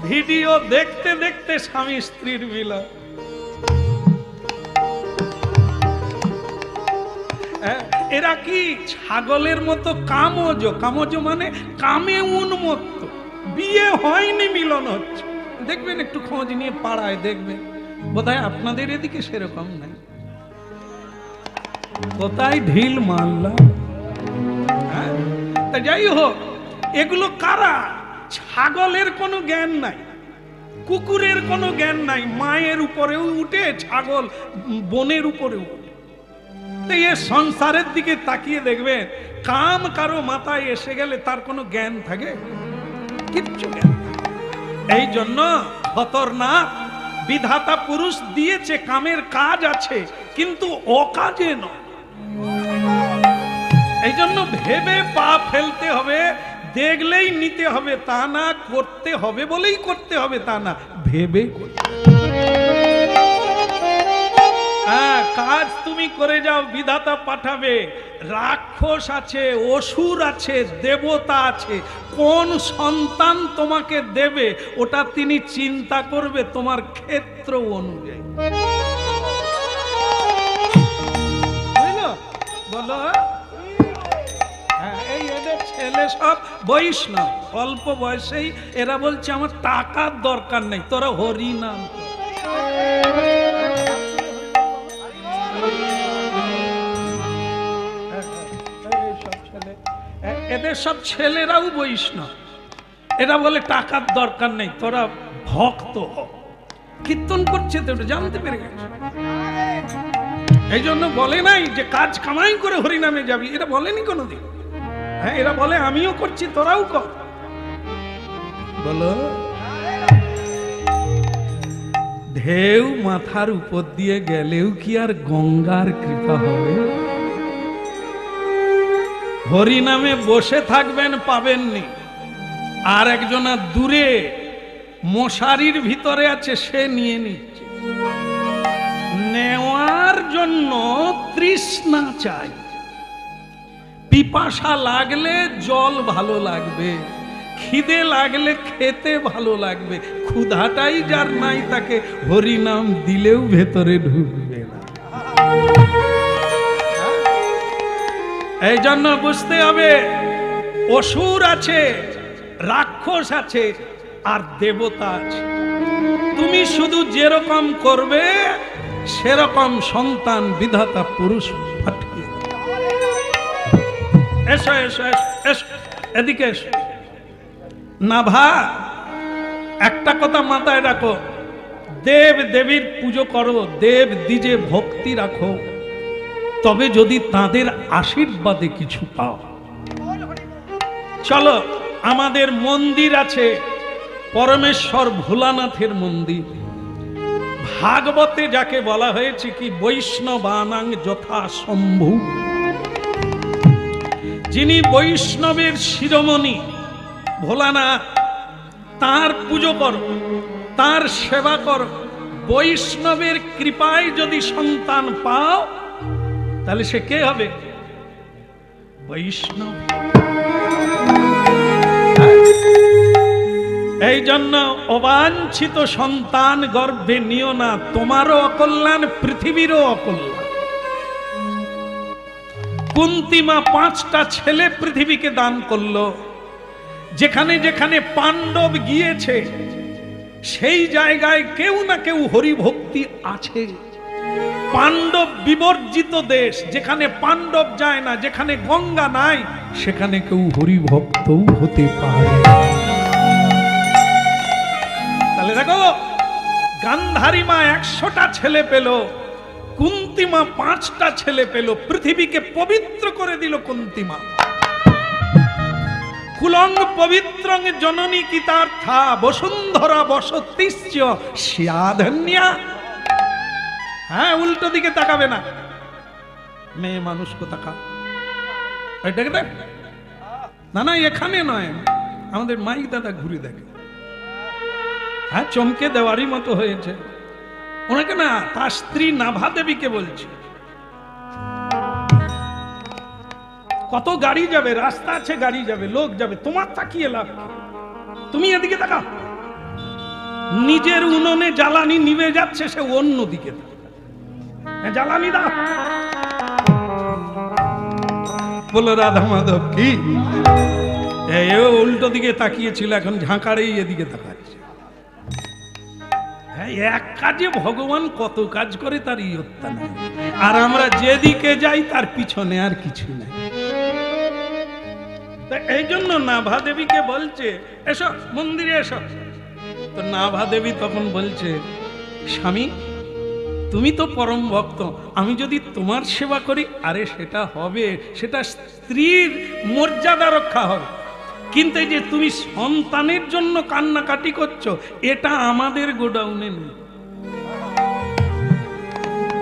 Video দেখতে দেখতে স্বামী স্ত্রীর মিলন। এরা কি ছাগলের মতো কামজ, কামজ মানে কামে উন্মত্ত, বিয়ে হয়নি মিলন হচ্ছে। দেখবেন একটু খোঁজ নিয়ে পাড়ায় দেখবেন, বোধহয় আপনাদের এদিকে সেরকম নাই। কোথায় ঢিল মারলাম। তা যাই হোক, এগুলো কারা? ছাগলের কোনো জ্ঞান নাই, কুকুরের কোনো জ্ঞান নাই, মায়ের উপরেও উঠে ছাগল বনের উপরেও উঠে। এই সংসারের দিকে তাকিয়ে দেখবেন, কাম কারো মাথায় এসে গেলে তার কোনো জ্ঞান থাকে? কিচ্ছু জ্ঞান। এই জন্য খতরনাক। বিধাতা পুরুষ দিয়েছে, কামের কাজ আছে, কিন্তু অকাজে নয়। এই জন্য ভেবে পা ফেলতে হবে, দেখলেই নিতে হবে তা না, করতে হবে বলেই করতে হবে তা না, ভেবে কাজ তুমি করে যাও, বিধাতা পাঠাবে। রাক্ষস আছে, অসুর আছে, দেবতা আছে, কোন সন্তান তোমাকে দেবে ওটা তিনি চিন্তা করবে তোমার ক্ষেত্র অনুযায়ী। বুঝলো? বলো। এই এদের ছেলে সব বৈষ্ণব, অল্প বয়সেই এরা বলছে আমার টাকার দরকার নেই, তোরা হরি নাম। এদের সব ছেলেরাও বৈষ্ণব, এরা বলে টাকার দরকার নেই, তোরা ভক্ত হ। কীর্তন করছে তো জানতে পেরে গেছে। এই জন্য বলে নাই যে কাজ কামাই করে হরিনামে যাবি, এটা বলেনি কোনোদিন। হ্যাঁ, এরা বলে আমিও করছি, তোরাও কর। বলো। ঢেউ মাথার উপর দিয়ে গেলেও কি আর গঙ্গার কৃপা হবে? হরিনামে বসে থাকবেন, পাবেননি। আর একজনা দূরে মশারির ভিতরে আছে, সে নিয়ে নিচ্ছে। নেওয়ার জন্য তৃষ্ণা চাই। পিপাসা লাগলে জল ভালো লাগবে, খিদে লাগলে খেতে ভালো লাগবে। ক্ষুধাটাই যার নাই, তাকে হরিনাম দিলেও ভেতরে ঢুকবে না। এই জন্য বুঝতে হবে, অসুর আছে, রাক্ষস আছে, আর দেবতা আছে। তুমি শুধু যেরকম করবে সেরকম সন্তান বিধাতা পুরুষ পাঠিয়ে। এসো এসো এসো, এদিকে এসো। না ভা, একটা কথা মাথায় রাখো, দেব দেবীর পুজো করো, দেব দ্বিজে ভক্তি রাখো, তবে যদি তাদের আশীর্বাদে কিছু পাও। চলো, আমাদের মন্দির আছে, পরমেশ্বর ভোলানাথের মন্দির। ভাগবতে যাকে বলা হয়েছে কি বৈষ্ণবানাং যথা শম্ভু, যিনি বৈষ্ণবের শিরোমণি ভোলানাথ, তার পুজো করো, তার সেবা করো। বৈষ্ণবের কৃপায় যদি সন্তান পাও, তাহলে সে কে হবে? বৈষ্ণব। এই জন্য অবাঞ্ছিত সন্তান গর্ভে নিও না, তোমারও অকল্যাণ, পৃথিবীরও অকল্যাণ। কুন্তিমা 5টা ছেলে পৃথিবীকে দান করলো। যেখানে যেখানে পাণ্ডব গিয়েছে সেই জায়গায় কেউ না কেউ হরিভক্তি আছে। পাণ্ডব বিবর্জিত দেশ, যেখানে পাণ্ডব যায় না, যেখানে গঙ্গা নাই, সেখানে কেউ হরিভক্তও হতে পারে। তাহলে দেখো, গান্ধারী মা 100টা ছেলে পেল, কুন্তিমা 5টা ছেলে পেল, পৃথিবীকে পবিত্র করে দিল কুন্তিমা। কুলং পবিত্রং জননী কিতার্থা বসুন্ধরা বসতিশ্চ স্যাধন্যা। হ্যাঁ, উল্টো দিকে তাকাবে না, মেয়ে মানুষকে তাকা। না না, এখানে নয়, আমাদের মাইক দাদা ঘুরে দেখে। হ্যাঁ, চমকে দেওয়ারই মতো হয়েছে। ওনাকে না, তার স্ত্রী নাভা দেবীকে বলছে। কত গাড়ি যাবে, রাস্তা আছে, গাড়ি যাবে, লোক যাবে, তোমার তাকিয়ে লাভ। তুমি এদিকে তাকাও, নিজের উনুনে জ্বালানি নিভে যাচ্ছে, সে অন্যদিকে জ্বালানি দাও। বলো রাধা মাধব কি? উল্টো দিকে তাকিয়েছিল, এখন ঝাঁকারেই এদিকে তাকাচ্ছে। এক কাজে ভগবান কত কাজ করে তার ইয়ত্তা নাই, আর আমরা যেদিকে যাই তার পিছনে আর কিছু নাই। এই জন্য নাভা দেবীকে বলছে এসো মন্দিরে এসো। তো নাভা দেবী তখন বলছে, স্বামী তুমি তো পরম ভক্ত, আমি যদি তোমার সেবা করি, আরে সেটা হবে, সেটা স্ত্রীর মর্যাদা রক্ষা হবে, কিন্তু এই যে তুমি সন্তানের জন্য কান্নাকাটি করছো, এটা আমাদের গোডাউনে নেই।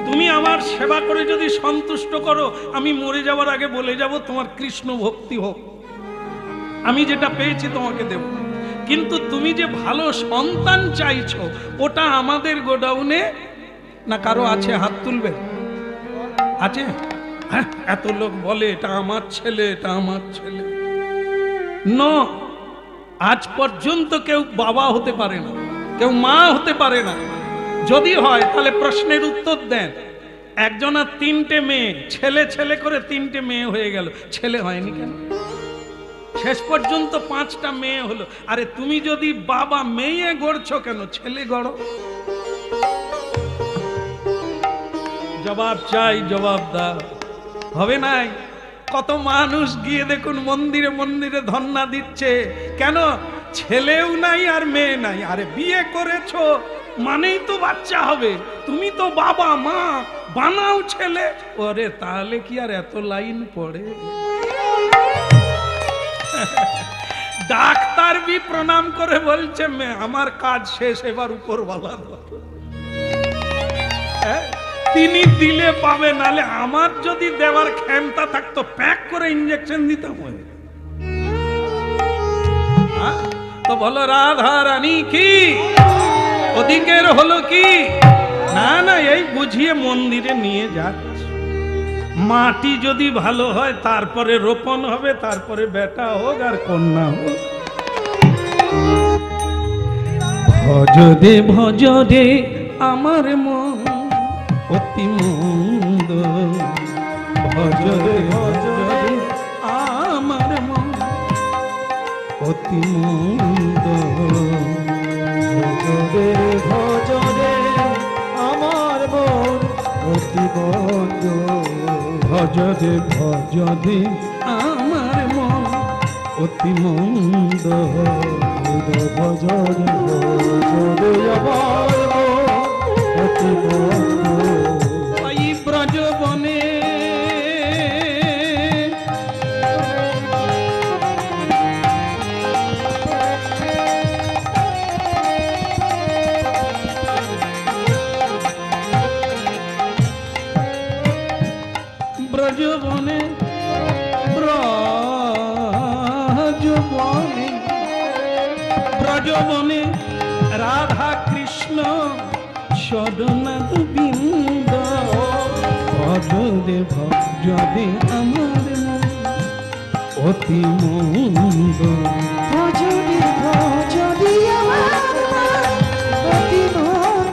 তুমি আমার সেবা করে যদি সন্তুষ্ট করো, আমি মরে যাওয়ার আগে বলে যাব তোমার কৃষ্ণ ভক্তি হোক, আমি যেটা পেয়েছি তোমাকে দেব। কিন্তু তুমি যে ভালো সন্তান চাইছো, ওটা আমাদের গোডাউনে না। কারো আছে? হাত তুলবে। আছে? হ্যাঁ, এত লোক বলে এটা আমার ছেলে, এটা আমার ছেলে। আজ পর্যন্ত কেউ বাবা হতে পারে না, কেউ মা হতে পারে না। যদি হয় তাহলে প্রশ্নের উত্তর দেন। একজনের 3টে মেয়ে, ছেলে ছেলে করে 3টে মেয়ে হয়ে গেল, ছেলে হয়নি কেন? শেষ পর্যন্ত 5টা মেয়ে হলো। আরে তুমি যদি বাবা মেয়ে গড়ছো কেন, ছেলে গড়ো। জবাব চাই, জবাব দাও। হবে নাই? কত মানুষ গিয়ে দেখুন মন্দিরে মন্দিরে ধন্না দিচ্ছে, কেন? ছেলেও নাই আর মেয়ে নাই। আরে বিয়ে করেছো মানেই তো বাচ্চা হবে, তুমি তো বাবা মা, বানাও ছেলে। ওরে তাহলে কি আর এত লাইন পড়ে? ডাক্তার বি প্রণাম করে বলছে, আমার কাজ শেষ, এবার উপরওয়ালা তিনি দিলে পাবে, নালে আমার যদি দেওয়ার ক্ষমতা থাকতো প্যাক করে ইঞ্জেকশন দিতাম। তো বলো রাধা রানী কি? ওদিকের হলো কি? না না, এই বুঝিয়ে মন্দিরে নিয়ে যাচ্ছে। মাটি যদি ভালো হয় তারপরে রোপণ হবে, তারপরে বেটা হোক আর কন্যা হোক। ভজদে ভজদে আমার মন অতি মন্দ, ভজদে ভজদে আমার মন অতি মন্দ, ভজদে ভজদে আমার মন অতি মন্দ, ভজদে ভজদে আমার মন অতি মন্দ, ভজদে ভজদে আমার মন অতি মন্দ। এই ব্রজবনে ব্রজবনে ব্রজবনে ব্রজবনে রাধা কৃষ্ণ সদনাথ বৃন্দ, ভজদে ভজদে আমার মন অতি মন্দ, ভজদে ভজদে আমার মন অতি মন্দ।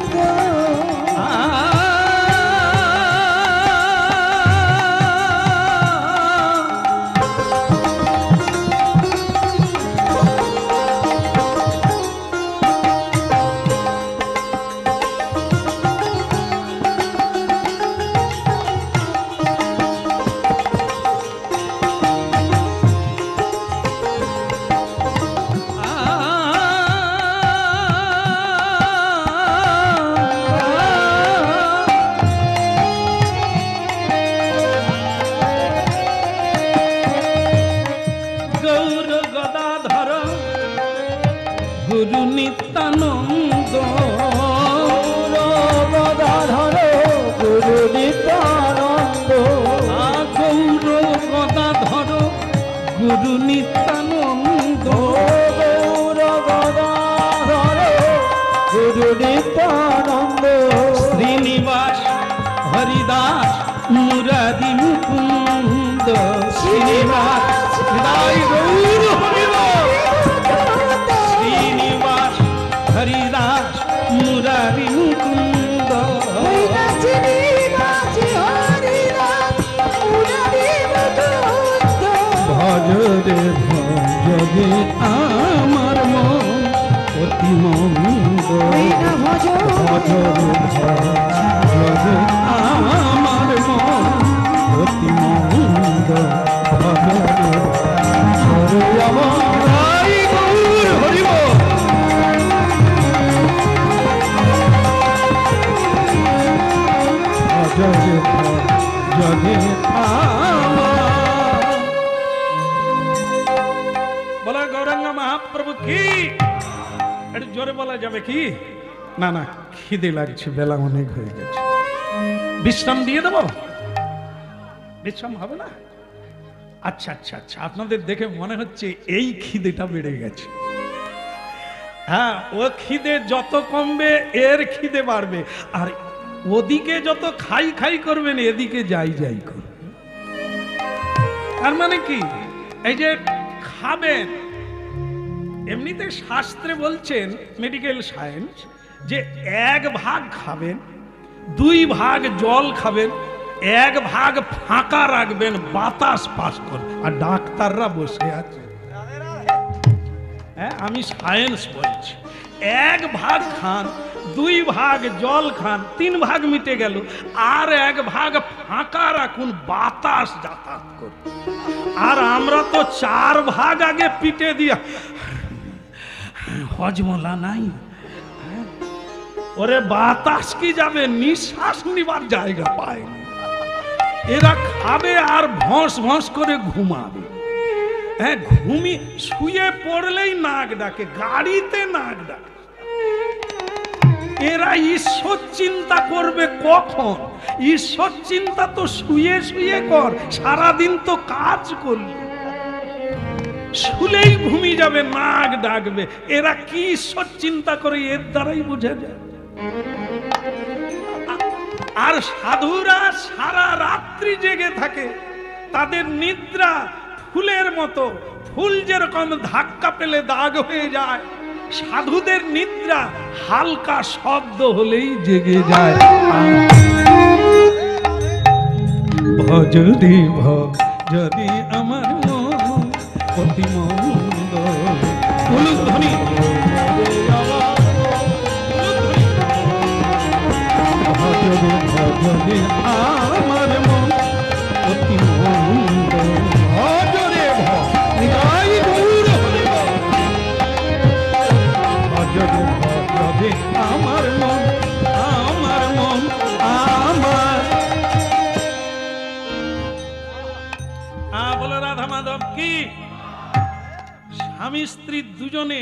গুরু নিত্যানন্দ, গদাধর গুরু নিত্যানন্দ, গৌর গদাধর গুরু নিত্যানন্দ, গৌর গদাধর গুরু নিত্যানন্দ, শ্রীনিবাস হরিদাস মুরারি মুকুন্দ, শ্রীনিবাস হৃদয় গৌর হরিদাস, শ্রীনিবাস হরিদাস অতি মন্দ ভজরে ভজরে আমার মন অতি মন্দ ভজরে ভজরে আমার হরিব ভজরে ভজরে বলা গৌরাঙ্গ মহাপ্রভু কি একটু জোরে বলা যাবে কি? না না, খিদে লাগছে, বেলা অনেক হয়ে গেছে। বিশ্রাম দিয়ে দেব? বিশ্রাম হবে না? আচ্ছা আচ্ছা আচ্ছা, আপনাদের দেখে মনে হচ্ছে এই খিদেটা বেড়ে গেছে। হ্যাঁ, ও খিদে যত কমবে এর খিদে বাড়বে, আর ওদিকে যত খাই খাই করবেন এদিকে যাই যাই করবে। তার মানে কি, এই যে খাবেন, এমনিতে শাস্ত্রে বলছেন মেডিকেল সায়েন্স যে 1 ভাগ খাবেন, 2 ভাগ জল খাবেন, 1 ভাগ ফাঁকা রাখবেন বাতাস পাস করে। আর ডাক্তাররা বসে আছে, হ্যাঁ আমি সায়েন্স বলছি। 1 ভাগ খান, 2 ভাগ জল খান, 3 ভাগ মিটে গেল, আর 1 ভাগ ফাঁকা রাখুন বাতাস যাতায়াত করে। আর আমরা তো 4 ভাগ আগে পিটে দিয়া হজমলা নাই, ওরে বাতাস কি যাবে, নিঃশ্বাস নিবার জায়গা পায়। এরা খাবে আর ভস ভস করে ঘুমাবে। হ্যাঁ, শুয়ে পড়লেই নাক ডাকে, গাড়িতে নাক ডাকে। এরা ঈশ্বর চিন্তা করবে কখন? ঈশ্বর চিন্তা তো শুয়ে শুয়ে কর, সারাদিন তো কাজ করলি, শুলেই ঘুমিয়ে যাবে, নাক ডাকবে। এরা কি ঈশ্বর চিন্তা করে এর দ্বারাই বোঝা যায়। আর সাধুরা সারা রাত্রি জেগে থাকে, তাদের নিদ্রা ফুলের মতো, ফুল যেরকম ধাক্কা পেলে দাগ হয়ে যায়, সাধুদের নিদ্রা হালকা শব্দ হলেই জেগে যায়। ভজদি ভজদি আমার মন অতি মন্দ, উলুধ্বনি ভজদি ভজদি আমার মন অতি মন্দ, ভজরে ভজদি ভজদি ভজদি আমার মন, আমার মন আমার। বলো রাধা মাধব কি? স্বামী স্ত্রী দুজনে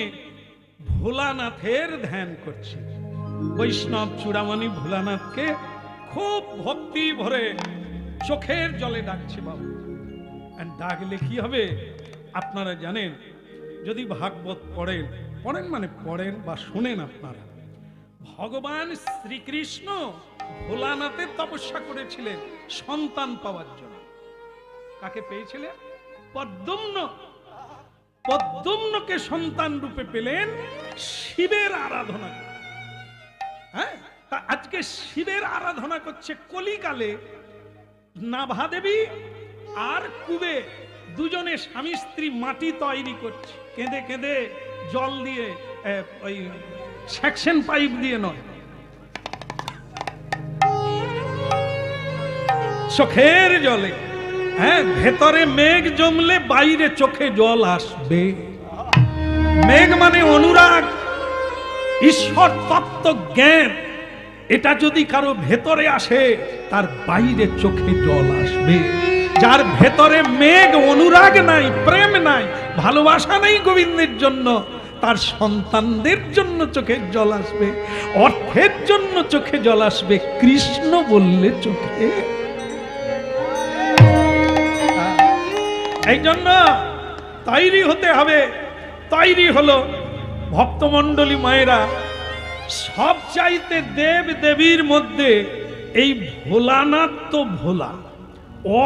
ভোলানাথের ধ্যান করছে। বৈষ্ণব চূড়ামণি ভোলানাথকে খুব ভক্তি ভরে চোখের জলে ডাকছে বাবু। ডাকলে কি হবে আপনারা জানেন, যদি ভাগবত পড়েন মানে পড়েন বা শোনেন আপনারা, ভগবান শ্রীকৃষ্ণ ভোলানাথের তপস্যা করেছিলেন সন্তান পাওয়ার জন্য। কাকে পেয়েছিলেন? পদ্মম্ন। পদ্মম্নকে সন্তান রূপে পেলেন শিবের আরাধনা। হ্যাঁ, তা আজকে শিবের আরাধনা করছে কলিকালে নাভাদেবী আর কুবে দুজনে স্বামী স্ত্রী মাটি তৈরি করছে, কেঁদে কেঁদে জল দিয়ে, ওই সেকশন পাইপ দিয়ে নয়, চোখের জলে। হ্যাঁ, ভেতরে মেঘ জমলে বাইরে চোখে জল আসবে। মেঘ মানে অনুরাগ, ঈশ্বর তত্ত্ব জ্ঞান। এটা যদি কারো ভেতরে আসে তার বাইরে চোখে জল আসবে। যার ভেতরে মেঘ, অনুরাগ নাই, প্রেম নাই, ভালোবাসা নেই গোবিন্দের জন্য, তার সন্তানদের জন্য চোখে জল আসবে, অর্থের জন্য চোখে জল আসবে, কৃষ্ণ বললে চোখে। এই জন্য তৈরি হতে হবে। তৈরি হলো ভক্তমণ্ডলী মায়েরা। সব চাইতে দেব দেবীর মধ্যে এই ভোলানাথ তো ভোলা,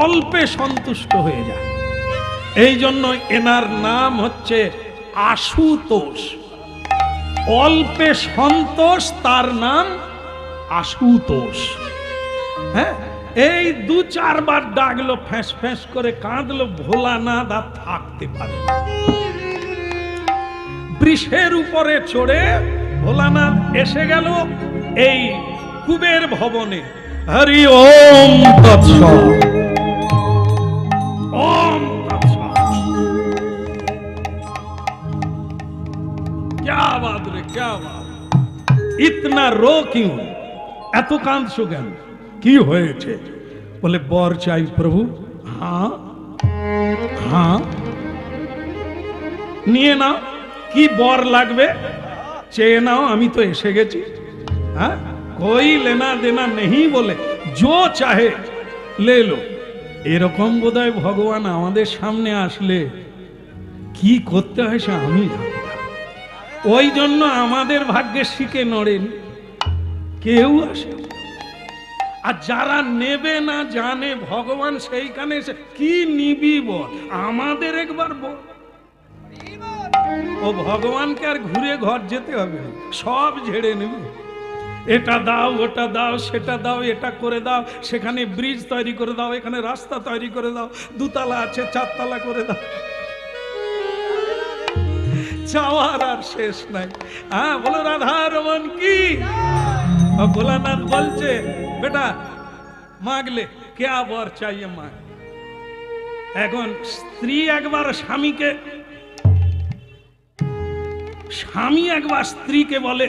অল্পে সন্তুষ্ট হয়ে যায়। এই জন্য এনার নাম হচ্ছে আশুতোষ। অল্পে সন্তোষ, তার নাম আশুতোষ। হ্যাঁ, এই 2-4 বার ডাকলো, ফ্যাঁস ফ্যাঁস করে কাঁদলো, ভোলানাথ আর থাকতে পারে। বৃষের উপরে চড়ে ভোলানাথ এসে গেল এই কুবের ভবনে। হরি ওম তৎসৎ। ओम क्या बात रे, क्या बात। इतना रो क्यों, এত কাঁদছো কেন, কি হয়েছে? বলে বর চাই প্রভু। হ্যাঁ হ্যাঁ, নিয়ে নাও, কি বর লাগবে চেয়ে নাও, আমি তো এসে গেছি। হ্যাঁ, कोई लेना देना नहीं, बोले जो चाहे ले लो। এরকম বোধহয় ভগবান আমাদের সামনে আসলে কি করতে হয় সে আমি জানি না। ওই জন্য আমাদের ভাগ্যে শিখে নড়েন কেউ আসে। আর যারা নেবে না জানে ভগবান সেইখানে এসে কি নিবি বল, আমাদের একবার বল। ও ভগবানকে আর ঘুরে ঘর যেতে হবে না, সব ঝেড়ে নেবে। এটা দাও, ওটা দাও, সেটা দাও, এটা করে দাও, সেখানে ব্রিজ তৈরি করে দাও, এখানে রাস্তা তৈরি করে দাও, দুতলা আছে 4 তলা করে দাও। চাওয়ার আর শেষ নাই। হ্যাঁ বলো রাধা রমন কি। ভোলানাথ বলছে বেটা মাগলে क्या वर चाहिए मांग। এখন স্ত্রী একবার স্বামীকে, স্বামী একবার স্ত্রীকে বলে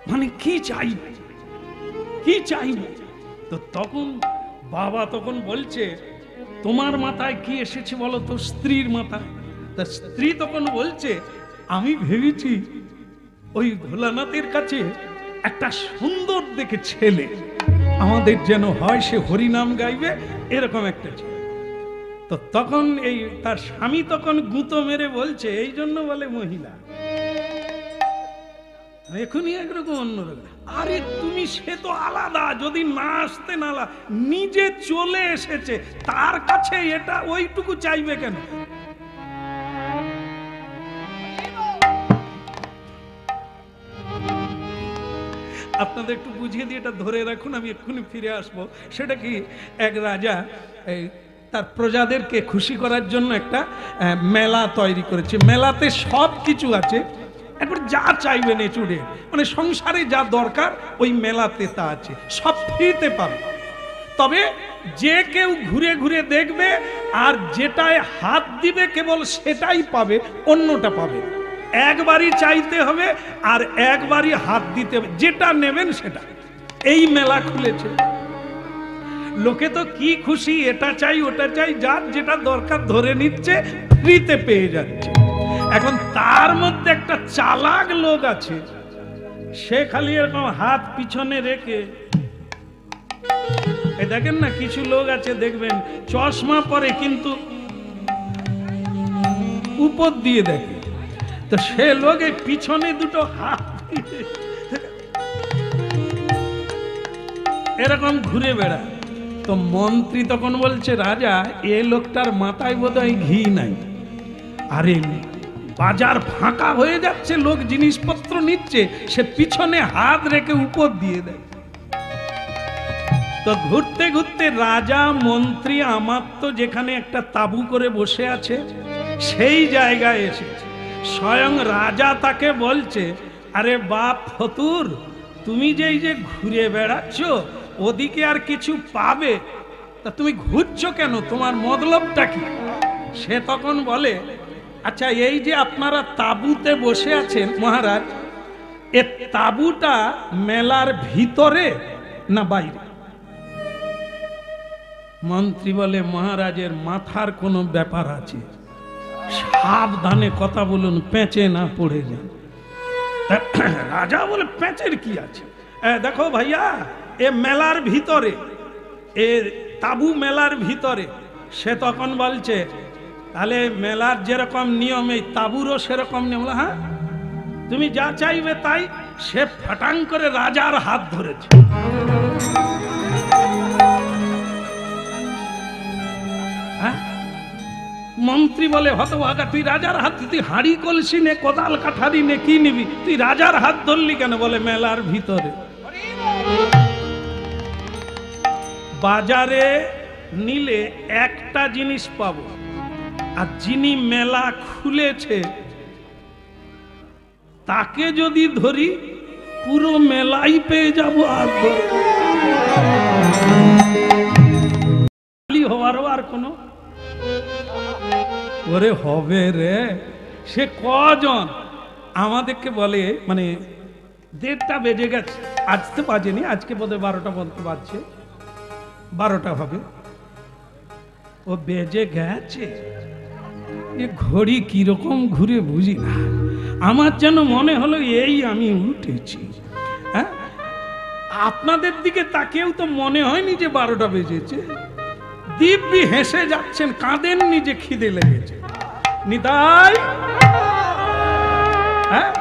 মানে কি চাই, কি চাই। তো তখন বাবা তখন বলছে তোমার মাথায় কি এসেছে বলো তো স্ত্রীর মাথায়। তা স্ত্রী তখন বলছে আমি ভেবেছি ওই ভোলানাথের কাছে একটা সুন্দর দেখে ছেলে আমাদের যেন হয়, সে হরিনাম গাইবে এরকম একটা ছেলে। তো তখন এই তার স্বামী তখন গুঁতো মেরে বলছে এই জন্য বলে মহিলা, এখনই একরকম অন্যরকম। আরে তুমি সে তো আলাদা, যদি না আসতে না নিজে চলে এসেছে তার কাছে এটা ওইটুকু চাইবে কেন? আপনাদের একটু বুঝিয়ে দিয়ে এটা ধরে রাখুন, আমি এক্ষুনি ফিরে আসবো। সেটা কি, এক রাজা এই তার প্রজাদেরকে খুশি করার জন্য একটা মেলা তৈরি করেছে। মেলাতে সব কিছু আছে, একবার যা চাইবেন এচুড়ে, মানে সংসারে যা দরকার ওই মেলাতে তা আছে, সব ফ্রিতে পাবে। তবে যে কেউ ঘুরে ঘুরে দেখবে আর যেটায় হাত দিবে কেবল সেটাই পাবে, অন্যটা পাবে। একবারই চাইতে হবে আর একবারই হাত দিতে হবে, যেটা নেবেন সেটা। এই মেলা খুলেছে, লোকে তো কি খুশি, এটা চাই ওটা চাই, যার যেটা দরকার ধরে নিচ্ছে, ফ্রিতে পেয়ে যাচ্ছে। এখন তার মধ্যে একটা চালাক লোক আছে, সে খালি এরকম হাত পিছনে রেখে, এই দেখেন না কিছু লোক আছে দেখবেন চশমা পরে কিন্তু উপর দিয়ে দেখে, তো সে লোকে পিছনে দুটো হাত এরকম ঘুরে বেড়ায়। তো মন্ত্রী তখন বলছে রাজা এ লোকটার মাথায় বোধহয় ঘি নাই, আরে বাজার ফাঁকা হয়ে যাচ্ছে, লোক জিনিসপত্র নিচ্ছে, সে পিছনে হাত রেখে উপর দিয়ে দেয়। তো ঘুরতে ঘুরতে রাজা মন্ত্রী আমার তো যেখানে একটা তাঁবু করে বসে আছে সেই জায়গায় এসেছে। স্বয়ং রাজা তাকে বলছে আরে বাপ ফতুর, তুমি যে এই যে ঘুরে বেড়াচ্ছ ওদিকে আর কিছু পাবে, তা তুমি ঘুরছো কেন, তোমার মতলবটা কি? সে তখন বলে আচ্ছা এই যে আপনারা তাঁবুতে বসে আছেন মহারাজ, এ তাঁবুটা মেলার ভিতরে না বাইরে? মন্ত্রী বলে মহারাজের মাথার কোনো ব্যাপার আছে, সাবধানে কথা বলুন পেঁচে না পড়ে যান। রাজা বলে পেঁচের কি আছে, দেখো ভাইয়া এ মেলার ভিতরে, এ তাঁবু মেলার ভিতরে। সে তখন বলছে তাহলে মেলার যেরকম নিয়ম এই তাঁবুরও সেরকম নিয়ম। হ্যাঁ তুমি যা চাইবে তাই। সে ফাটাং করে রাজার হাত ধরেছে। হ্যাঁ মন্ত্রী বলে হতভাগা, তুই রাজার হাত, তুই হাঁড়ি কলসি নে কোদাল কাঠারি নে কি নিবি, তুই রাজার হাত ধরলি কেন? বলে মেলার ভিতরে। বাজারে নিলে একটা জিনিস পাবো, আর যিনি মেলা খুলেছে তাকে যদি ধরি পুরো মেলাই পেয়ে যাব। আর হওয়ারও আর কোনো ওরে হবে রে। সে কজন আমাদেরকে বলে, মানে 1:30 বেজে গেছে, আজ তো বাজেনি, আজকে বোধহয় 12টা বলতে বাজছে, 12টা হবে, ও বেজে গেছে। এ ঘড়ি কিরকম ঘুরে বুঝি না, আমার যেন মনে হলো এই আমি উঠেছি। হ্যাঁ, আপনাদের দিকে তাকেও তো মনে হয়নি যে 12টা বেজেছে। দিব্যি হেসে যাচ্ছেন, কাঁদেননি যে খিদে লেগেছে। নিতাই, হ্যাঁ,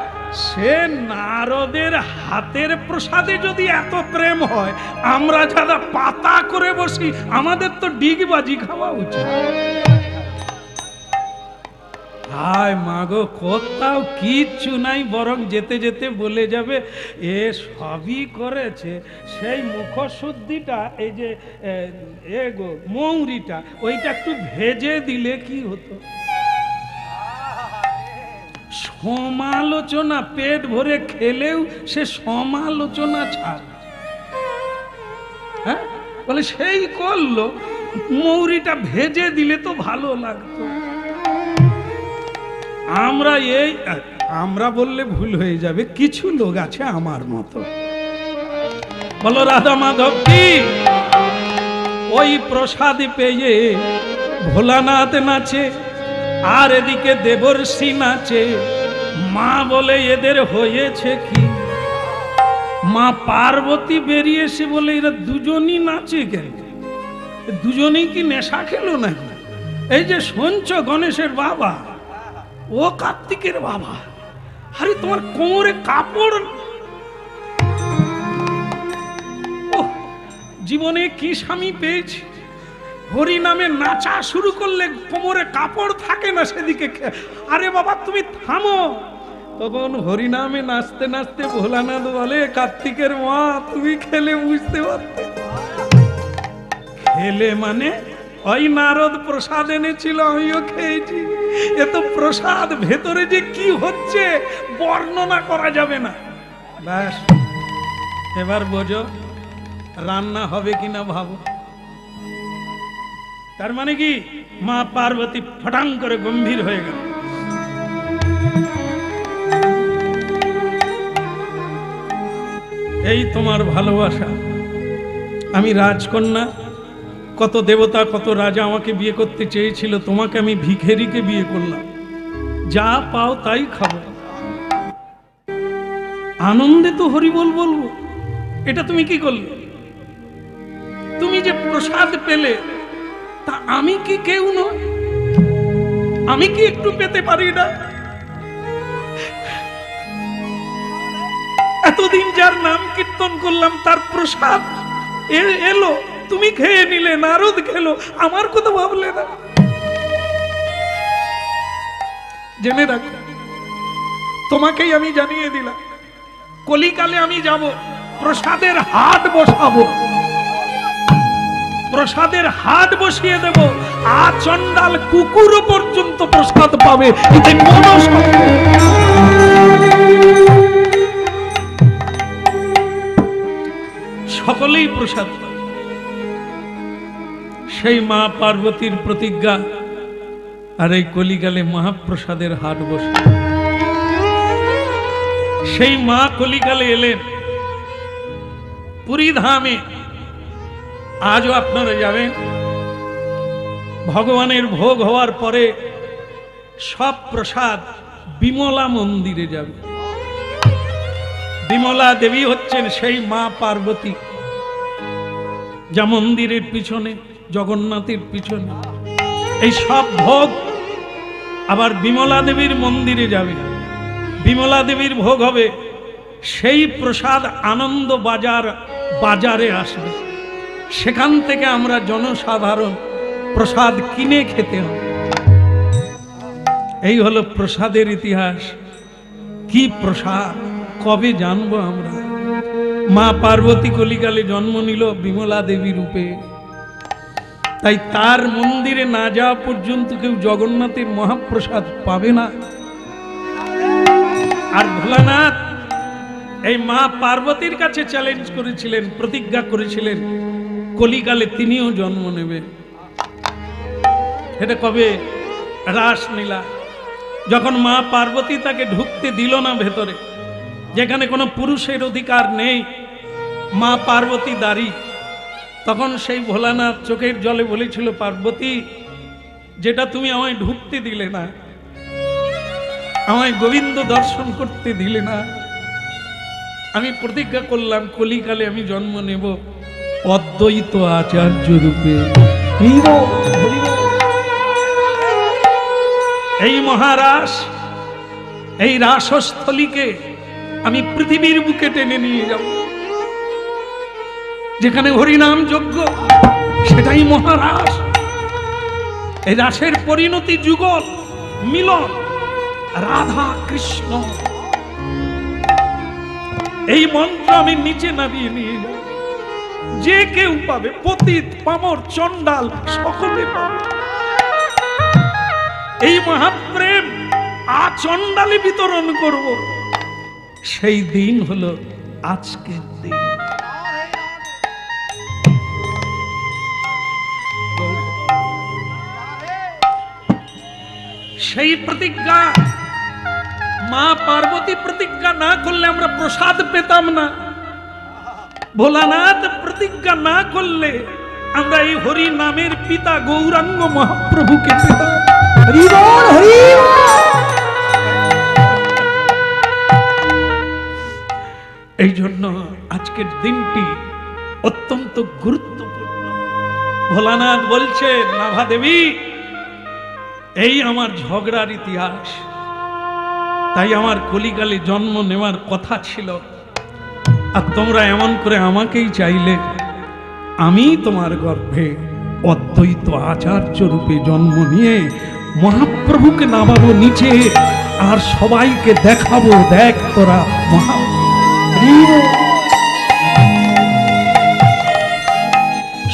সে নারদের হাতের প্রসাদে যদি এত প্রেম হয়, আমরা যারা পাতা করে বসি আমাদের তো ডিগবাজি খাওয়া উচিত। হায় মাগো, কোথাও কিচ্ছু নাই, বরং যেতে যেতে বলে যাবে এ সবই করেছে সেই মুখশুদ্ধিটা, এই যে মৌরিটা, ওইটা একটু ভেজে দিলে কি হতো। সমালোচনা, পেট ভরে খেলেও সে সমালোচনা ছাড়। হ্যাঁ, বলে সেই করলো, মৌরিটা ভেজে দিলে তো ভালো লাগতো। আমরা বললে ভুল হয়ে যাবে, কিছু লোক আছে আমার মতো। বলো রাধা মাধব কি, ওই প্রসাদ পেয়ে ভোলানাথ নাচে, আর এদিকে দেবর্ষি নাচে। মা বলে এদের হয়েছে কি? মা পার্বতী বেরিয়ে এসে বলে এরা দুজনই নাচে কেন? দুজনেই কি নেশা খেলো নাকি? এই যে শুনছ গণেশের বাবা, ও কার্তিকের বাবা, আরে তোমার কোমরে কাপড়, জীবনে কি স্বামী পেয়েছি, হরি নামে নাচা শুরু করলে কোমরে কাপড় থাকে না সেদিকে। আরে বাবা তুমি থামো। তখন হরি নামে নাচতে নাচতে ভোলানাথ বলে, কার্তিকের মা তুমি খেলে বুঝতে পারতে। খেলে মানে ওই নারদ প্রসাদ এনেছিল, আমিও খেয়েছি। এ তো প্রসাদ, ভেতরে যে কি হচ্ছে বর্ণনা করা যাবে না। ব্যাস, এবার বোঝো রান্না হবে কিনা ভাবো। তার মানে কি, মা পার্বতী ফটাং করে গম্ভীর হয়ে গেল। এই তোমার ভালোবাসা, আমি রাজকন্যা, কত দেবতা কত রাজা আমাকে বিয়ে করতে চেয়েছিল, তোমাকে আমি ভিখারিকে বিয়ে করলাম, যা পাও তাই খাবো, আনন্দে তো হরিবল বলবো। এটা তুমি কি করলে? তুমি যে প্রসাদ পেলে, তা আমি কি কেউ নয়? আমি কি একটু পেতে পারি না? এতদিন যার নাম কীর্তন করলাম, তার প্রসাদ এলো, তুমি খেয়ে নিলে, নারদ খেলো, আমার কথা ভাবলে না? জেনে রাখো, তোমাকেই আমি জানিয়ে দিলাম, কলিকালে আমি যাব, প্রসাদের হাট বসাবো, প্রসাদের হাট বসিয়ে দেব, আচণ্ডাল কুকুর পর্যন্ত প্রসাদ পাবে। সকলেই প্রসাদ পাবে। সেই মা পার্বতীর প্রতিজ্ঞা, আর এই কলিকালে মহাপ্রসাদের হাট বসে। সেই মা কলিকালে এলেন পুরী ধামে। আজও আপনারা যাবেন, ভগবানের ভোগ হওয়ার পরে সব প্রসাদ বিমলা মন্দিরে যাবে। বিমলা দেবী হচ্ছেন সেই মা পার্বতী, যা মন্দিরের পিছনে, জগন্নাথের পিছনে। এই সব ভোগ আবার বিমলা দেবীর মন্দিরে যাবে, বিমলা দেবীর ভোগ হবে। সেই প্রসাদ আনন্দ বাজারে আসবে, সেখান থেকে আমরা জনসাধারণ প্রসাদ কিনে খেতে হবে। এই হলো প্রসাদের ইতিহাস। কি প্রসাদ, কবে জানবো আমরা? মা পার্বতী কলিকালে জন্ম নিল বিমলা দেবী রূপে। তাই তার মন্দিরে না যাওয়া পর্যন্ত কেউ জগন্নাথের মহাপ্রসাদ পাবে না। আর ভোলানাথ এই মা পার্বতীর কাছে চ্যালেঞ্জ করেছিলেন, প্রতিজ্ঞা করেছিলেন কলিকালে তিনিও জন্ম নেবে। এটা কবে? রাসলীলা। যখন মা পার্বতী তাকে ঢুকতে দিল না ভেতরে, যেখানে কোনো পুরুষের অধিকার নেই, মা পার্বতী দাঁড়ি, তখন সেই ভোলানাথ চোখের জলে বলেছিল, পার্বতী যেটা তুমি আমায় ঢুকতে দিলে না, আমায় গোবিন্দ দর্শন করতে দিলে না, আমি প্রতিজ্ঞা করলাম কলিকালে আমি জন্ম নেব অদ্বৈত আচার্য রূপে। এই মহারাস, এই রাসস্থলীকে আমি পৃথিবীর বুকে টেনে নিয়ে যাব, যেখানে হরিনাম যজ্ঞ, সেটাই মহারাস। এই রাসের পরিণতি যুগল মিলন রাধা কৃষ্ণ। এই মন্ত্র আমি নিচে নামিয়ে নিয়ে যাব, যে কেউ পাবে, পতিত পামর চন্ডাল সকলে পাবে। এই মহাপ্রেম আচন্ডালে বিতরণ করব, সেই দিন হলো আজকের দিন। সেই প্রতিজ্ঞা মা পার্বতী প্রতিজ্ঞা না করলে আমরা প্রসাদ পেতাম না। ভোলানাথ প্রতিজ্ঞা না করলে আমরা এই হরি নামের পিতা গৌরাঙ্গ মহাপ্রভুকে পেতাম। এই জন্য আজকের দিনটি অত্যন্ত গুরুত্বপূর্ণ। ভোলানাথ বলছে, নাভা দেবী এই আমার ঝগড়ার ইতিহাস, তাই আমার কলিকালে জন্ম নেওয়ার কথা ছিল, আর তোমরা এমন করে আমাকেই চাইলে, আমি তোমার গর্ভে অদ্বৈত আচার্য রূপে জন্ম নিয়ে মহাপ্রভুকে নামাবো নিচে, আর সবাইকে দেখাবো, দেখ তোরা মহা।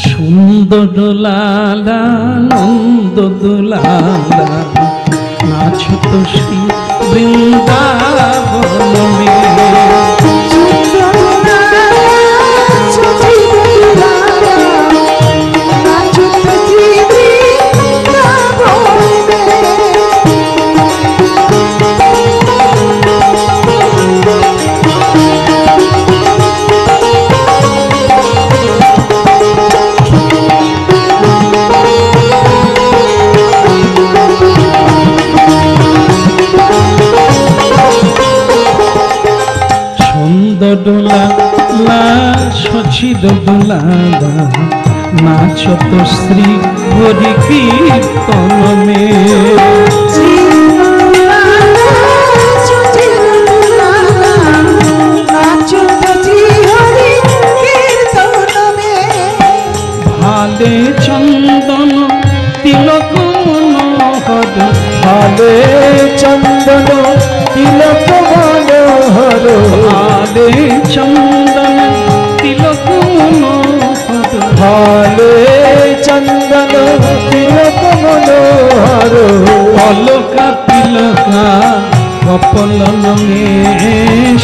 সুন্দর লালা নন্দ দুলালা নাচো তো শ্রী বৃন্দাবন মে। দোলা লা সচির দোলা নাচো তো শ্রী হরি কীর্তন মে। ভালে চন্দন তিলক মনোহর, ভালে চন্দন তিলক মনোহর, ভালে চন্দন তিলক মনোহর, ভালে চন্দন তিলক মনোহর। অলকা তিলকা কপলন মে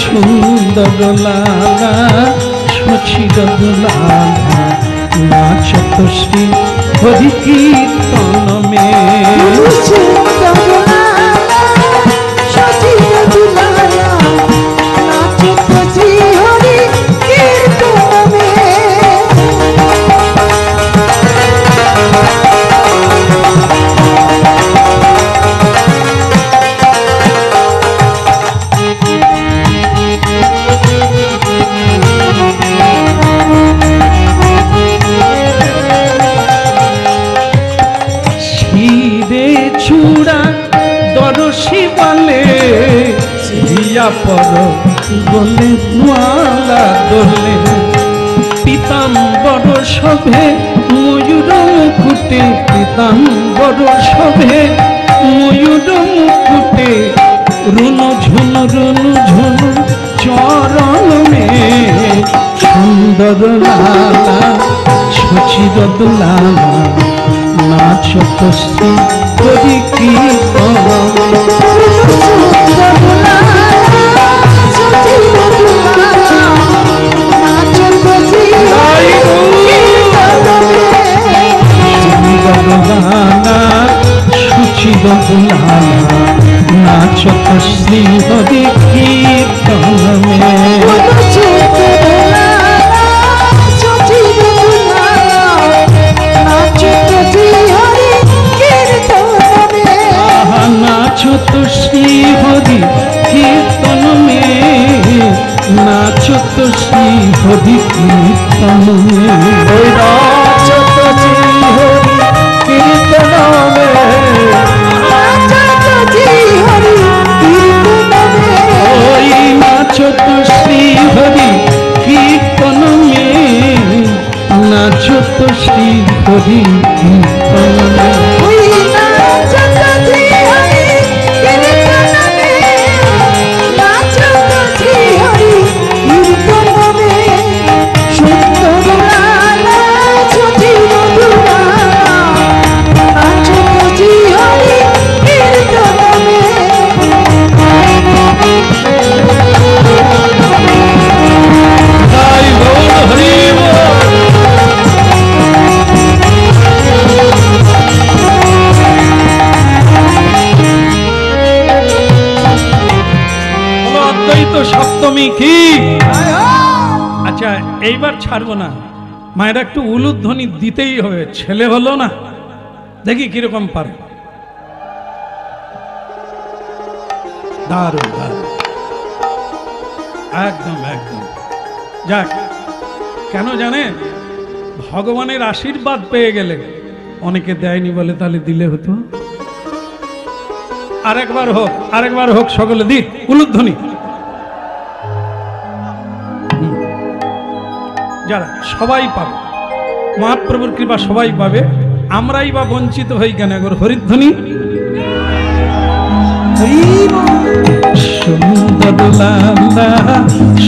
সুন্দর লালা সচির দুলালা নাচো তো শ্রী হরি কীর্তন মে। পর বলে মালা দোলে পীতাম্বর শোভে ময়ূর মুকুটে, পীতাম্বর শোভে ময়ূর মুকুটে, রুনু ঝুনু রুনু ঝুনু চরণ মে। সুন্দর লালা সচির দুলালা নাচো তো শ্রী হরি কীর্তন। नाचो तो श्री हरि कीर्तन में, नाचो तो श्री हरि कीर्तन में, नाचो तो श्री हरि कीर्तन में, नाचो तो श्री हरि कीर्तन में, नाचो तो श्री हरि कीर्तन में, नाचो तो श्री हरि कीर्तन में। সপ্তমী কি? আচ্ছা এইবার ছাড়বো না, মায়ের একটু উলুধ্বনি দিতেই হবে, ছেলে হলো না, দেখি কিরকম পারে। দারুণ দারুণ, একদম একদম। যাক, কেন জানেন, ভগবানের আশীর্বাদ পেয়ে গেলে, অনেকে দেয়নি বলে তাহলে দিলে হতো। আরেকবার হোক, আরেকবার হোক, সকলে দি উলুধ্বনি। যারা সবাই পাবে, মহাপ্রভুর কৃপা সবাই পাবে, আমরাই বা বঞ্চিত হই কেন? একবার হরিধ্বনি। সুন্দর লালা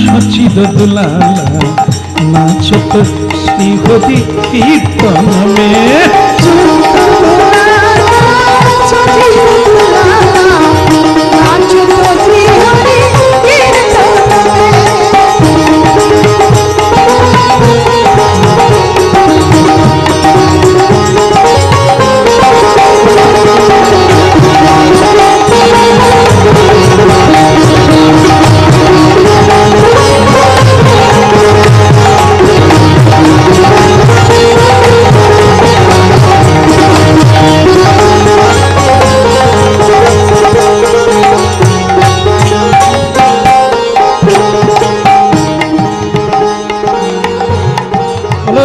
সচিদ দুলালা, নাচো তো শ্রী হরি কীর্তন মে,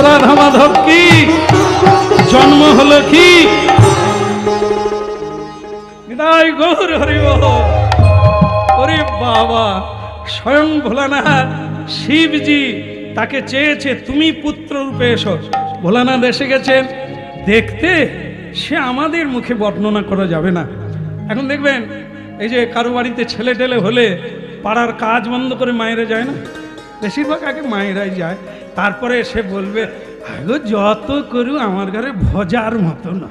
রাধা মাধব কি জন্ম হলো কি? নিতাই গৌর হরি বল। ওরে বাবা, স্বয়ং ভোলানাথ শিবজি তাকে চেয়েছে তুমি পুত্র রূপে এসো। ভোলানাথ এসে গেছেন দেখতে, সে আমাদের মুখে বর্ণনা করা যাবে না। এখন দেখবেন, এই যে কারো বাড়িতে ছেলে টেলে হলে পাড়ার কাজ বন্ধ করে মায়েরা যায় না, বেশিরভাগ আগে মায়েরাই যায়, তারপরে সে বলবে আগো যত করু আমার ঘরে ভজার মতো না,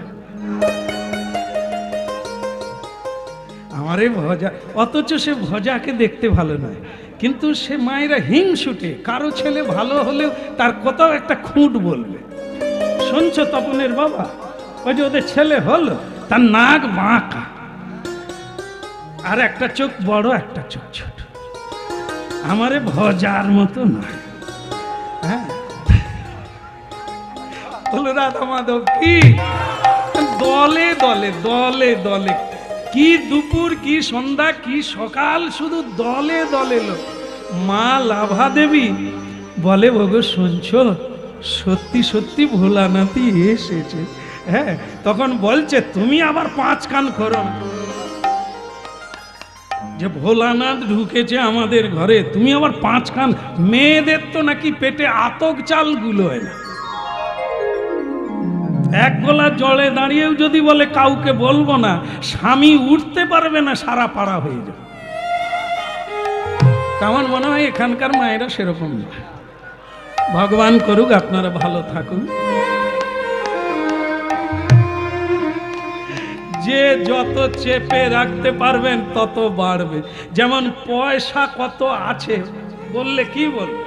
আমারে ভজা, অথচ সে ভজাকে দেখতে ভালো নয়, কিন্তু সে মায়েরা হিংসুটে, কারো ছেলে ভালো হলেও তার কোথাও একটা খুঁট বলবে। শুনছো তপনের বাবা, ওই যে ওদের ছেলে হলো, তার নাক বাঁকা, আর একটা চোখ বড় একটা চোখ ছোট, আমারে ভজার মতো নয়। হ্যাঁ, বলো রাধা মাধব কি? দলে দলে দলে দলে, কি দুপুর কি সন্ধ্যা কি সকাল, শুধু দলে দলে লোক। মা লাভা দেবী বলে ওগো শুনছো, সত্যি সত্যি ভোলানাথই এসেছে। হ্যাঁ, তখন বলছে তুমি আবার 5 কান করো না, যে ভোলানাথ ঢুকেছে আমাদের ঘরে, তুমি আবার 5 কান। মেয়েদের তো নাকি পেটে আতক চাল গুলো হয় না, এক গোলা জলে দাঁড়িয়েও যদি বলে কাউকে বলবো না, স্বামী উঠতে পারবে না, সারা পাড়া হয়ে যাবে। আমার মনে হয় এখানকার মায়েরা সেরকম না। ভগবান করুক আপনারা ভালো থাকুন। যে যত চেপে রাখতে পারবেন তত বাড়বে। যেমন পয়সা কত আছে বললে কি বলবে,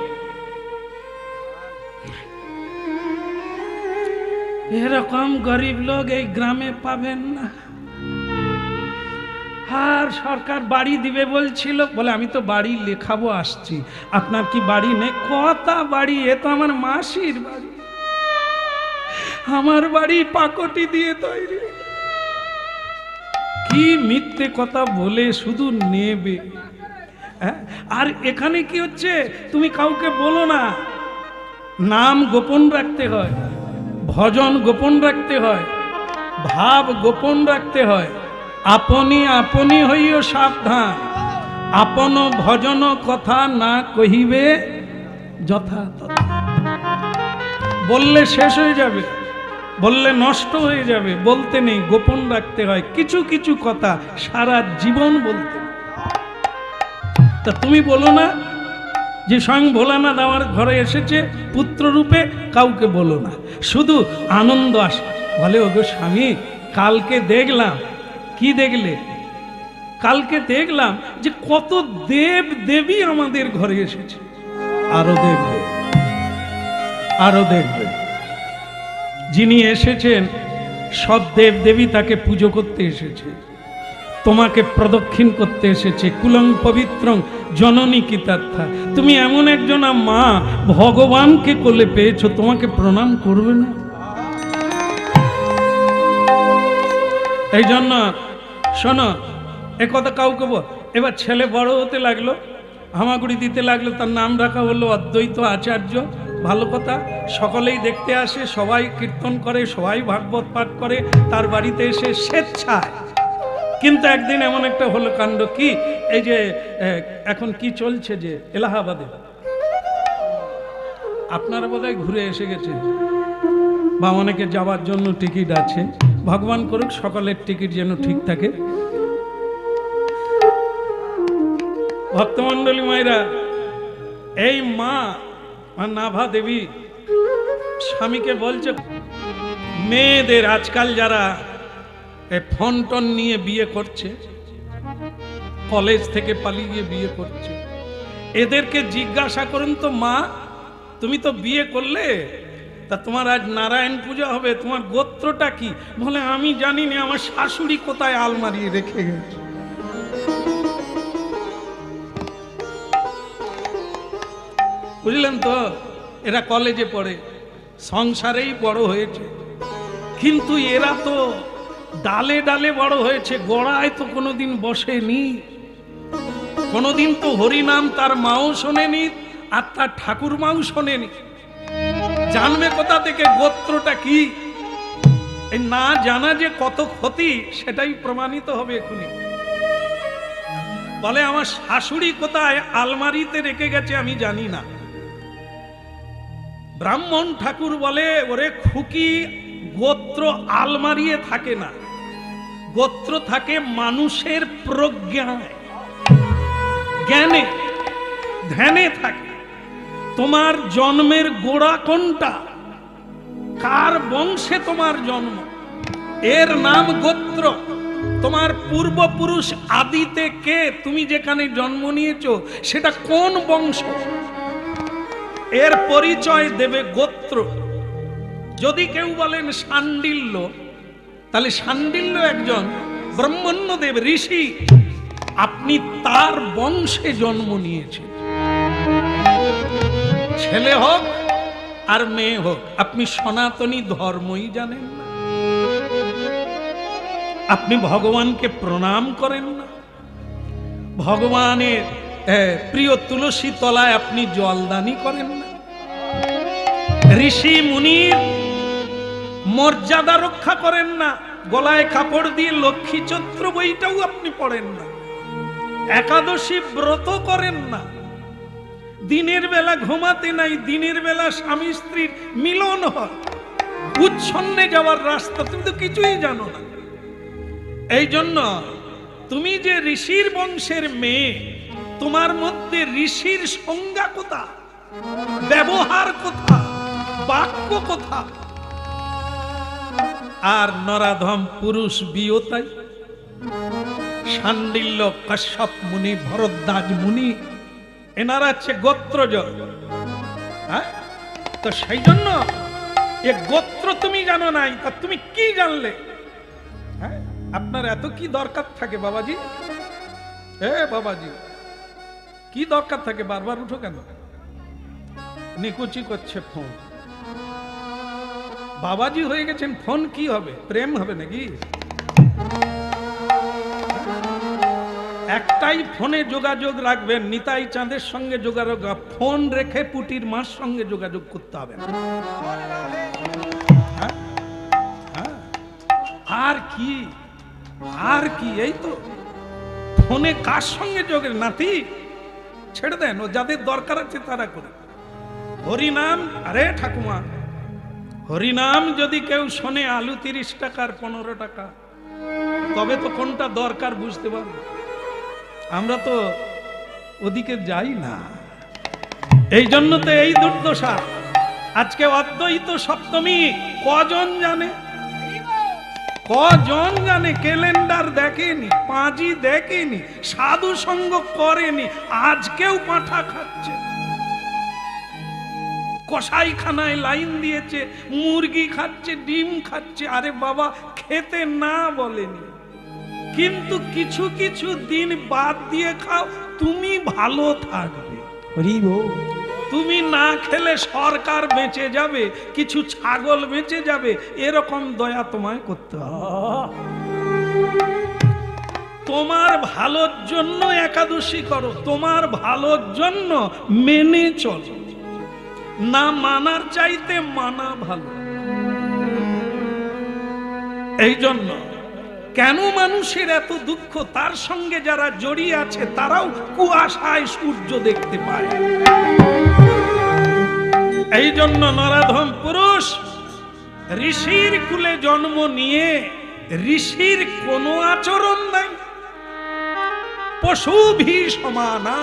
এরকম গরিব লোক এই গ্রামে পাবেন না। আর সরকার বাড়ি দিবে বলছিল, বলে আমি তো বাড়ি লেখাবো আসছি, আপনার কি বাড়ি নেই? কথা বাড়ি, এ তো আমার মাসির বাড়ি, আমার বাড়ি পাকটি দিয়ে তৈরি। কি মিথ্যে কথা বলে শুধু নেবে। আর এখানে কি হচ্ছে, তুমি কাউকে বলো না, নাম গোপন রাখতে হয়, ভজন গোপন রাখতে হয়, ভাব গোপন রাখতে হয়। আপনি আপনি হইও সাবধান, আপন ভজন কথা না কহিবে যথা তথা। বললে শেষ হয়ে যাবে, বললে নষ্ট হয়ে যাবে, বলতে নেই, গোপন রাখতে হয়। কিছু কিছু কথা সারা জীবন বলতে। তা তুমি বলো না যে স্বয়ং ভোলানাথ আমার ঘরে এসেছে পুত্র রূপে, কাউকে বলো না, শুধু আনন্দ আসে। বলে ওগো স্বামী, কালকে দেখলাম। কি দেখলে? কালকে দেখলাম যে কত দেব দেবী আমাদের ঘরে এসেছে। আরো দেখবে, আরো দেখবে। যিনি এসেছেন সব দেব দেবী তাকে পুজো করতে এসেছে, তোমাকে প্রদক্ষিণ করতে এসেছে। কুলং পবিত্রং জননী কৃতার্থা। তুমি এমন একজন মা, ভগবানকে কোলে পেয়েছো, তোমাকে প্রণাম করবে না? এই জন্য শোনো, একথা কাউকে বল। এবার ছেলে বড় হতে লাগলো, হামাগুড়ি দিতে লাগলো, তার নাম রাখা হলো অদ্বৈত আচার্য। ভালো কথা, সকলেই দেখতে আসে, সবাই কীর্তন করে, সবাই ভাগবত পাঠ করে তার বাড়িতে এসে স্বেচ্ছায়। কিন্তু একদিন এমন একটা হলো কাণ্ড, কি এই যে এখন কি চলছে যে এলাহাবাদে, আপনারা বোধহয় ঘুরে এসে গেছেন বা অনেকে যাওয়ার জন্য টিকিট আছে। ভগবান করুক সকলের টিকিট যেন ঠিক থাকে। ভক্তমণ্ডলী মায়েরা, এই মা নাভা দেবী স্বামীকে বলছে, মেয়েদের আজকাল যারা ফোন টোন নিয়ে বিয়ে করছে, কলেজ থেকে পালিয়ে গিয়ে বিয়ে করছে, এদেরকে জিজ্ঞাসা করুন তো, মা তুমি তো বিয়ে করলে, তা তোমার আজ নারায়ণ পূজা হবে, তোমার গোত্রটা কি? বলে আমি জানি না, আমার শাশুড়ি কোথায় আলমারি রেখে গেছে। বুঝলেন তো, এরা কলেজে পড়ে, সংসারেই বড় হয়েছে, কিন্তু এরা তো ডালে ডালে বড় হয়েছে, গোড়ায় তো কোনোদিন বসেনি, কোনোদিন তো হরিনাম তার মাও শোনেনি আর তার ঠাকুর মাও শোনেনি। জানবে কোথা থেকে গোত্রটা কি? এই না জানা যে কত ক্ষতি, সেটাই প্রমাণিত হবে এখনই। বলে আমার শাশুড়ি কোথায় আলমারিতে রেখে গেছে আমি জানি না। ব্রাহ্মণ ঠাকুর বলে, ওরে খুকি, গোত্র আলমারিয়ে থাকে না, গোত্র থাকে মানুষের প্রজ্ঞায়, জ্ঞানে, ধ্যানে থাকে। তোমার জন্মের গোড়া কোনটা, কার বংশে তোমার জন্ম, এর নাম গোত্র। তোমার পূর্বপুরুষ আদিতে কে, তুমি যেখানে জন্ম নিয়েছো সেটা কোন বংশ, এর পরিচয় দেবে গোত্র। যদি কেউ বলেন শাণ্ডিল্য, তাহলে শাণ্ডিল্য একজন ব্রহ্মণ্যদেব ঋষি, আপনি তার বংশে জন্ম নিয়েছেন। ছেলে হোক আর মেয়ে হোক, আপনি সনাতনী ধর্মই জানেন না, আপনি ভগবানকে প্রণাম করেন না, ভগবানের প্রিয় তুলসী তলায় আপনি জলদানি করেন না, ঋষি মুনির মর্যাদা রক্ষা করেন না, গলায় কাপড় দিয়ে লক্ষ্মী চৈত্র বইটাও আপনি পড়েন না, একাদশী ব্রত করেন না, দিনের বেলা ঘুমাতে নাই, দিনের বেলা স্বামী স্ত্রীর মিলন হয়, উচ্ছন্নে যাওয়ার রাস্তা তুমি তো কিছুই জানো না। এই জন্য তুমি যে ঋষির বংশের মেয়ে, তোমার মধ্যে ঋষির সংজ্ঞা কোথা, ব্যবহার কোথা, বাক্য কোথা? আর নরাধম পুরুষ বিয়তাই, শাণ্ডিল্য, কাশ্যপ মুনি, ভরদ্বাজ মুনি, এনারা হচ্ছে গোত্রজ। হ্যাঁ, তো সেই জন্য এ গোত্র তুমি জানো নাই, তা তুমি কি জানলে? হ্যাঁ, আপনার এত কি দরকার থাকে বাবাজি? এ বাবাজি, কি দরকার থাকে বারবার উঠো কেন? নিকুচি করছে ফোন। বাবাজি হয়ে গেছেন, ফোন কি হবে? প্রেম হবে নাকি? একটাই ফোনে যোগাযোগ রাখবেন, নিতাই চাঁদের সঙ্গে যোগাযোগ। ফোন রেখে পুটির মার সঙ্গে যোগাযোগ করতে হবে না। আর কি, আর কি? এই তো ফোনে কার সঙ্গে যোগের নাতি ছেড়ে দেন, ও যাদের দরকার আছে তারা করে। হরিনাম, আরে ঠাকুমা, হরিনাম যদি কেউ শোনে আলু 30 টাকার 15 টাকা, তবে তো কোনটা দরকার বুঝতে পারবে। আমরা তো ওদিকে যাই না, এই জন্য তো এই দুর্দশা। আজকে অদ্বৈত সপ্তমী কজন জানে? কজন জানে? ক্যালেন্ডার দেখেনি, পাঁজি দেখেনি, সাধু সঙ্গ করেনি, আজকেও পাঁঠা খাচ্ছে। কসাইখানায় লাইন দিয়েছে, মুরগি খাচ্ছে, ডিম খাচ্ছে। আরে বাবা, খেতে না বলেনি, কিন্তু কিছু কিছু দিন বাদ দিয়ে খাও, তুমি ভালো থাকবে। তুমি না খেলে সরকার বেঁচে যাবে, কিছু ছাগল বেঁচে যাবে, এরকম দয়া তোমায় করতে হবে। তোমার ভালোর জন্য একাদশী করো, তোমার ভালোর জন্য মেনে চলো। না মানার চাইতে মানা ভালো। এই জন্য কেন মানুষের এত দুঃখ? তার সঙ্গে যারা জড়িয়ে আছে তারাও কুয়াশায় সূর্য দেখতে পায়। এই জন্য নরাধম পুরুষ ঋষির কুলে জন্ম নিয়ে ঋষির কোনো আচরণ নাই, পশু ভি সমানা।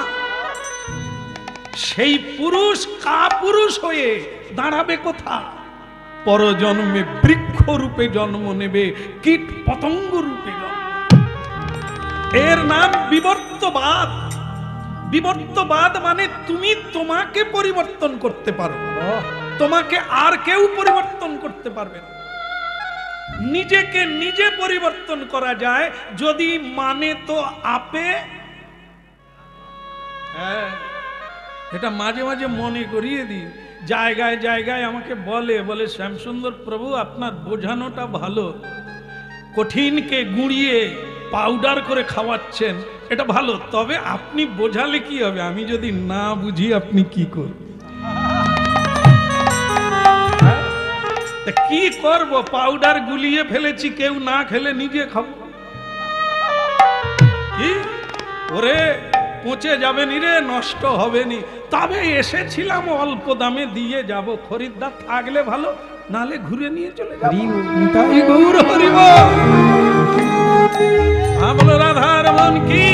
সেই পুরুষ কাপুরুষ হয়ে দাঁড়াবে কোথা? পরজন্মে বৃক্ষ রূপে জন্ম নেবে, কীট পতঙ্গ রূপে জন্ম। এর নাম বিবর্তবাদ। বিবর্তবাদ মানে তুমি তোমাকে পরিবর্তন করতে পারো, তোমাকে আর কেউ পরিবর্তন করতে পারবে না। নিজেকে নিজে পরিবর্তন করা যায় যদি মানে তো আপে। হ্যাঁ, এটা মাঝে মাঝে মনে করিয়ে দিই। জায়গায় জায়গায় আমাকে বলে শ্যামসুন্দর প্রভু, আপনার বোঝানোটা ভালো, কঠিনকে গুঁড়িয়ে পাউডার করে খাওয়াচ্ছেন, এটা ভালো, তবে আপনি বোঝালে কি হবে? আমি যদি না বুঝি আপনি কি করবেন? কি করব? পাউডার গুলিয়ে ফেলেছি, কেউ না খেলে নিজে খাবো। কি ওরে, পচে যাবে নি রে, নষ্ট হবে নি, তবে এসেছিলাম অল্প দামে দিয়ে যাব, খরিদ্দার থাকলে ভালো, নালে ঘুরে নিয়ে চলে যাব। গৌর হরি বল। হ্যাঁ বলো, রাধা রমন কি,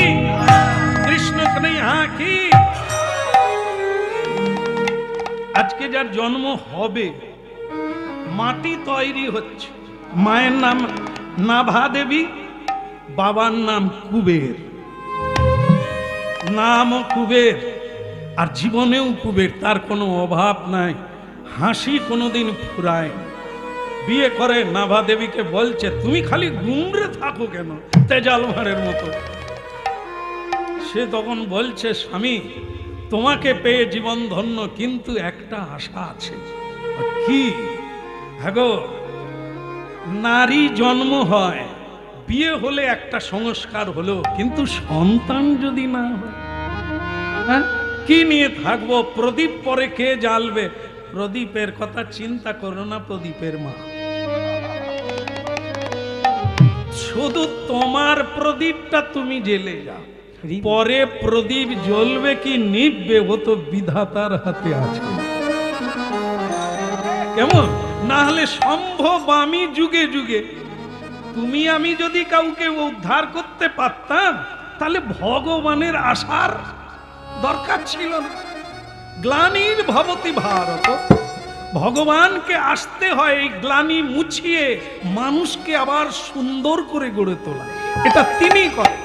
কৃষ্ণ কন্হৈয়া কি। আজকে যার জন্ম হবে, মাটি তৈরি হচ্ছে। মায়ের নাম নাভা দেবী, বাবার নাম কুবের। নাম কুবের, আর জীবনেও কুবের, তার কোনো অভাব নাই, হাসি কোনোদিন ফুরায়। বিয়ে করে নাভা দেবীকে বলছে, তুমি খালি গুমড়ে থাকো কেন তেজাল ভাঁড়ের মতো? সে তখন বলছে, স্বামী তোমাকে পেয়ে জীবন ধন্য, কিন্তু একটা আশা আছে। কি? হ্যাগো, নারী জন্ম হয়, বিয়ে হলে একটা সংস্কার হলো, কিন্তু সন্তান যদি না হয়, হ্যাঁ কি নিয়ে থাকবো? প্রদীপ পরে কে জ্বালবে? প্রদীপের কথা চিন্তা করো না, প্রদীপের মা। শুধু তোমার প্রদীপটা তুমি জ্বেলে যাও, পরে প্রদীপ জ্বলবে কি নিভবে ও তো বিধাতার হাতে আছে। কেমন? না হলে সম্ভব আমি যুগে যুগে, তুমি আমি যদি কাউকে উদ্ধার করতে পারতাম, তাহলে ভগবানের আসার দরকার ছিল না। গ্লানির ভবতি ভারত, ভগবানকে আসতে হয় এই গ্লানি মুছিয়ে মানুষকে আবার সুন্দর করে গড়ে তোলা, এটা তিনি করেন।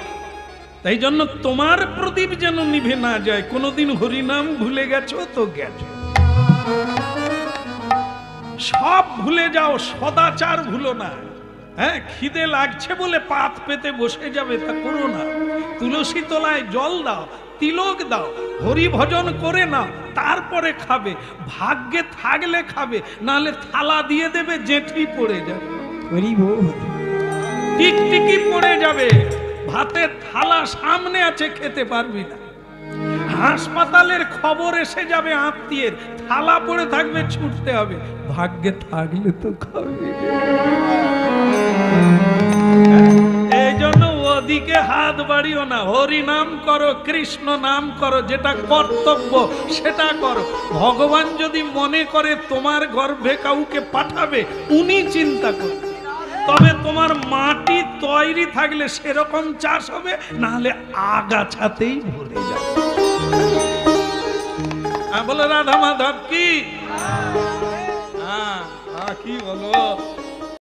তাই জন্য তোমার প্রদীপ যেন নিভে না যায়। কোনোদিন হরিনাম ভুলে গেছো তো গেছো, সব ভুলে যাও, সদাচার ভুলো না। হ্যাঁ, খিদে লাগছে বলে পাত পেতে বসে যাবে, তা করো না। তুলসী তলায় জল দাও, তিলক দাও, হরি ভজন করে নাও, তারপরে খাবে। ভাগ্যে থাকলে খাবে, নাহলে থালা দিয়ে দেবে, জেঠি পড়ে যাবে, টিকটিকি পড়ে যাবে। ভাতের থালা সামনে আছে, খেতে পারবি না। হাসপাতালের খবর এসে যাবে আত্মীয়ের, থালা পড়ে থাকবে, ছুটতে হবে। ভাগ্যে থাকলে তো খাবে। এই জন্য ওদিকে হাত বাড়িও না, হরি নাম করো, কৃষ্ণ নাম করো, যেটা কর্তব্য সেটা করো। ভগবান যদি মনে করে তোমার গর্ভে কাউকে পাঠাবে, উনি চিন্তা করবে। তবে তোমার মাটি তৈরি থাকলে সেরকম চাষ হবে, নাহলে আগাছাতেই ভরে যাবে। বলো রাধা মাধব কি? কি বলো?